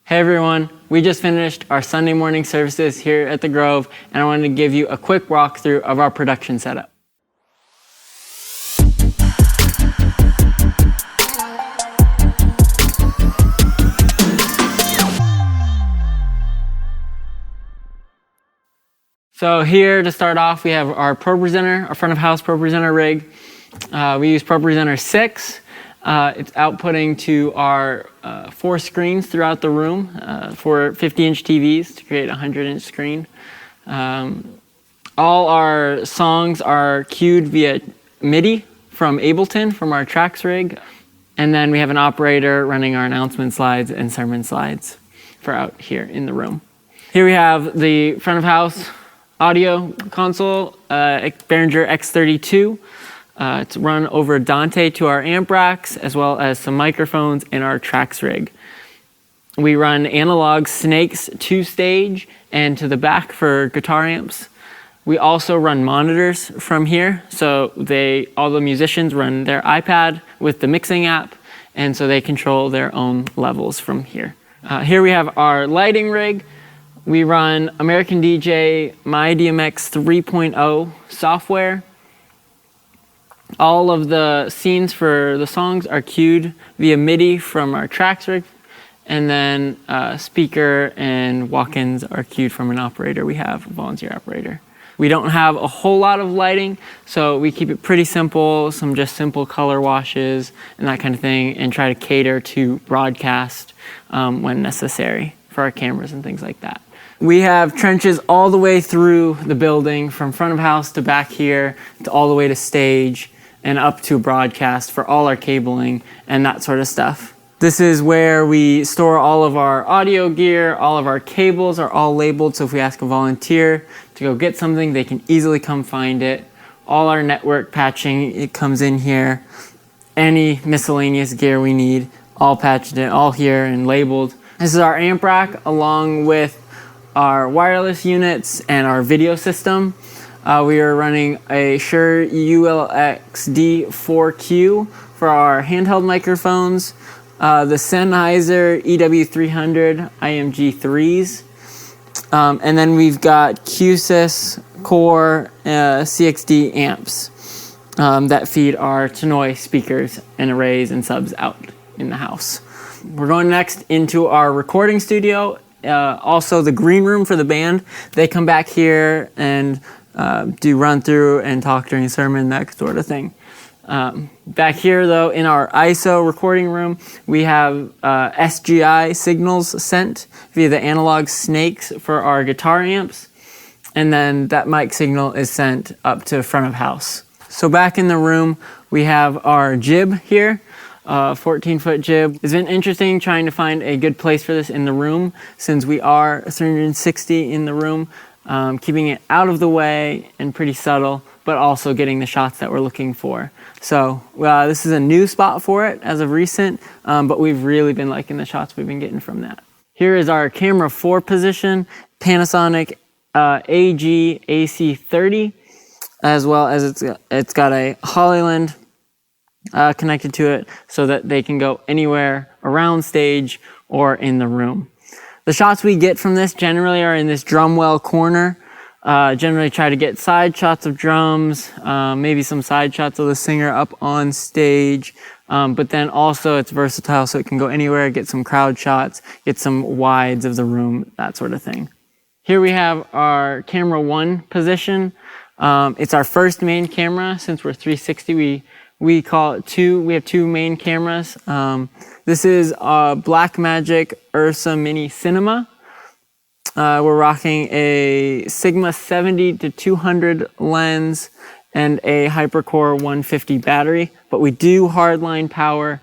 Hey everyone, we just finished our Sunday morning services here at the Grove, and I wanted to give you a quick walkthrough of our production setup. So here to start off, we have our ProPresenter, our front of house ProPresenter rig. We use ProPresenter 6. It's outputting to our 4 screens throughout the room for 50-inch TVs to create a 100-inch screen. All our songs are cued via MIDI from Ableton from our tracks rig. And then we have an operator running our announcement slides and sermon slides for out here in the room. Here we have the front of house audio console, Behringer X32. It's run over Dante to our amp racks, as well as some microphones in our tracks rig. We run analog snakes to stage and to the back for guitar amps. We also run monitors from here, so all the musicians run their iPad with the mixing app, and so they control their own levels from here. Here we have our lighting rig. We run American DJ MyDMX 3.0 software. All of the scenes for the songs are cued via MIDI from our tracks rig, and then speaker and walk-ins are cued from an operator. We have a volunteer operator. We don't have a whole lot of lighting, so we keep it pretty simple, some just simple color washes and that kind of thing, and try to cater to broadcast when necessary for our cameras and things like that. We have trenches all the way through the building, from front of house to back here, to all the way to stage, and up to broadcast for all our cabling and that sort of stuff. This is where we store all of our audio gear. All of our cables are all labeled, so if we ask a volunteer to go get something, they can easily come find it. All our network patching, it comes in here. Any miscellaneous gear we need, all patched in, all here and labeled. This is our amp rack, along with our wireless units and our video system. We are running a Shure ULXD4Q for our handheld microphones, the Sennheiser EW300 IMG3s, and then we've got QSYS Core CXD amps that feed our Tannoy speakers and arrays and subs out in the house. We're going next into our recording studio, also the green room for the band. They come back here and do run through and talk during a sermon, that sort of thing. Back here, though, in our ISO recording room, we have SGI signals sent via the analog snakes for our guitar amps, and then that mic signal is sent up to front of house. So back in the room, we have our jib here, 14-foot jib. It's been interesting trying to find a good place for this in the room, since we are 360 in the room. Keeping it out of the way and pretty subtle, but also getting the shots that we're looking for. So this is a new spot for it as of recent, but we've really been liking the shots we've been getting from that. Here is our camera 4 position, Panasonic AG AC30, as well as it's got a Hollyland connected to it so that they can go anywhere around stage or in the room. The shots we get from this generally are in this drum well corner. Generally try to get side shots of drums, maybe some side shots of the singer up on stage, but then also it's versatile, so it can go anywhere, get some crowd shots, get some wides of the room, that sort of thing. Here we have our camera 1 position. It's our first main camera. Since we're 360, we call it 2. We have 2 main cameras. This is a Blackmagic Ursa Mini Cinema. We're rocking a Sigma 70-200 lens and a Hypercore 150 battery, but we do hardline power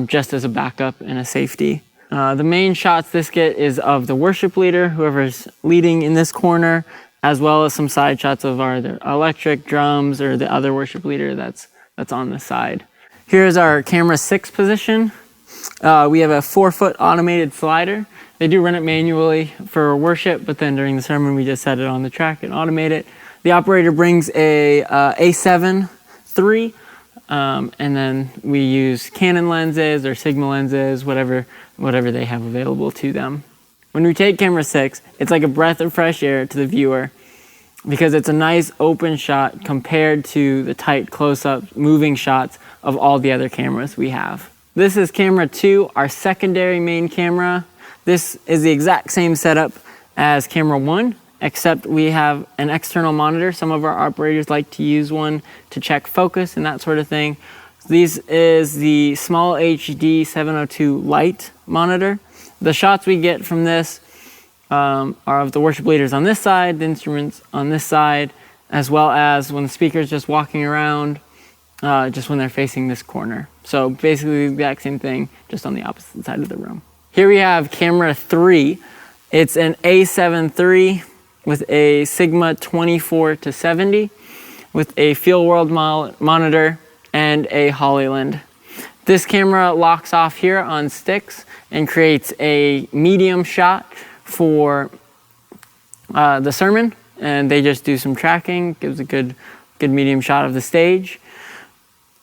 just as a backup and a safety. The main shots this get is of the worship leader, whoever's leading in this corner, as well as some side shots of either electric drums or the other worship leader that's on the side. Here's our camera 6 position. We have a 4-foot automated slider. They do run it manually for worship, but then during the sermon we just set it on the track and automate it. The operator brings a A7 III, and then we use Canon lenses or Sigma lenses, whatever whatever they have available to them. When we take camera 6, it's like a breath of fresh air to the viewer because it's a nice open shot compared to the tight close-up moving shots of all the other cameras we have. This is camera 2, our secondary main camera. This is the exact same setup as camera 1, except we have an external monitor. Some of our operators like to use one to check focus and that sort of thing. This is the small HD 702 light monitor. The shots we get from this are of the worship leaders on this side, the instruments on this side, as well as when the speaker's just walking around, just when they're facing this corner. So basically the exact same thing, just on the opposite side of the room. Here we have camera 3. It's an A7 III with a Sigma 24-70 with a field world monitor and a Hollyland. This camera locks off here on sticks and creates a medium shot for the sermon, and they just do some tracking, gives a good medium shot of the stage.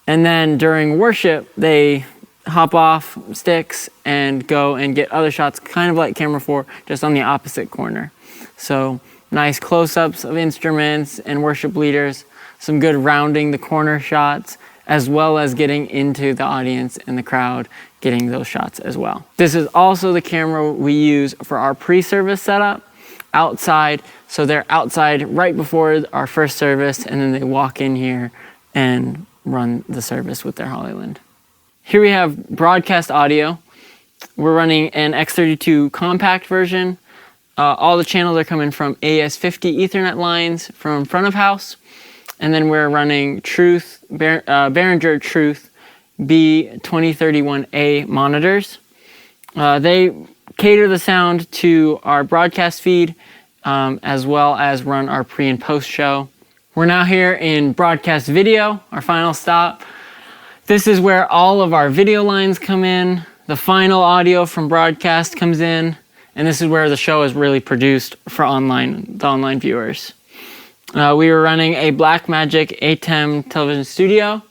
And then during worship, they hop off sticks and go and get other shots, kind of like camera 4, just on the opposite corner. So nice close-ups of instruments and worship leaders, some good rounding the corner shots, as well as getting into the audience and the crowd, getting those shots as well. This is also the camera we use for our pre-service setup outside. So they're outside right before our first service, and then they walk in here and run the service with their Hollyland. Here we have broadcast audio. We're running an X32 compact version. All the channels are coming from AES-50 Ethernet lines from front of house. And then we're running Behringer Truth B2031A monitors. They cater the sound to our broadcast feed, as well as run our pre and post show. We're now here in broadcast video, our final stop. This is where all of our video lines come in, the final audio from broadcast comes in, and this is where the show is really produced for the online viewers. We were running a Blackmagic ATEM television studio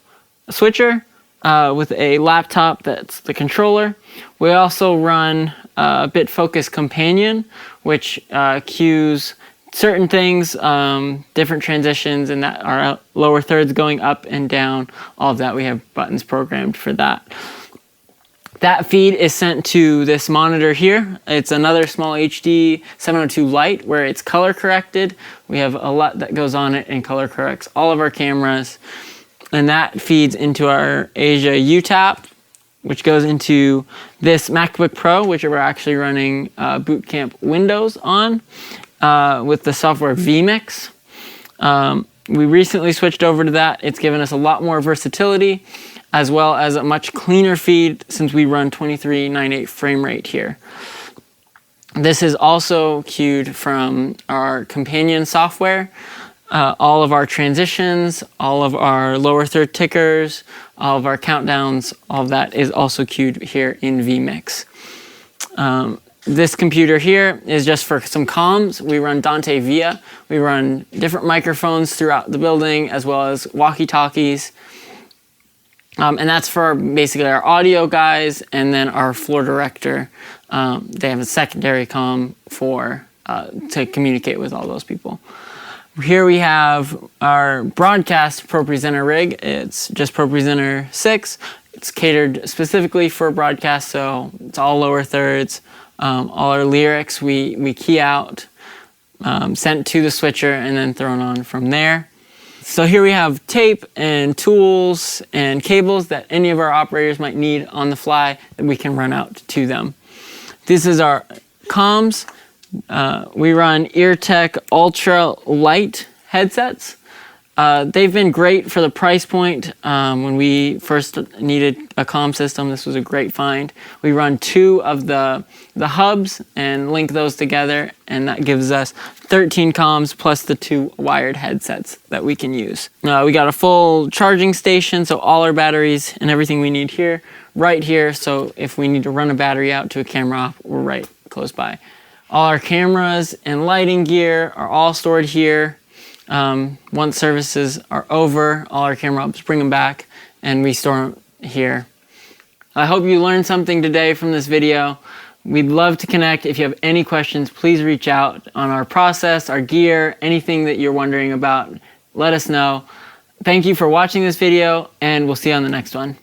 switcher with a laptop that's the controller. We also run a BitFocus Companion, which cues certain things, different transitions, and that our lower thirds going up and down, all of that. We have buttons programmed for that. That feed is sent to this monitor here. It's another small HD 702 Lite where it's color corrected. We have a lot that goes on it and color corrects all of our cameras. And that feeds into our Asia UTAP, which goes into this MacBook Pro, which we're actually running Boot Camp Windows on with the software vMix. We recently switched over to that. It's given us a lot more versatility, as well as a much cleaner feed since we run 2398 frame rate here. This is also cued from our companion software. All of our transitions, all of our lower third tickers, all of our countdowns, all of that is also cued here in vMix. This computer here is just for some comms. We run Dante Via. We run different microphones throughout the building, as well as walkie-talkies. And that's for basically our audio guys, and then our floor director. They have a secondary comm to communicate with all those people. Here we have our broadcast ProPresenter rig. It's just ProPresenter 6. It's catered specifically for broadcast, so it's all lower thirds. All our lyrics we key out, sent to the switcher, and then thrown on from there. So here we have tape and tools and cables that any of our operators might need on the fly that we can run out to them. This is our comms. We run EarTech Ultra Light headsets. They've been great for the price point. When we first needed a comm system, this was a great find. We run 2 of the hubs and link those together, and that gives us 13 comms plus the 2 wired headsets that we can use. We got a full charging station, so all our batteries and everything we need here, right here. So if we need to run a battery out to a camera op, we're right close by. All our cameras and lighting gear are all stored here. Once services are over, all our camera ops bring them back, and we store them here. I hope you learned something today from this video. We'd love to connect. If you have any questions, please reach out on our process, our gear, anything that you're wondering about, let us know. Thank you for watching this video, and we'll see you on the next one.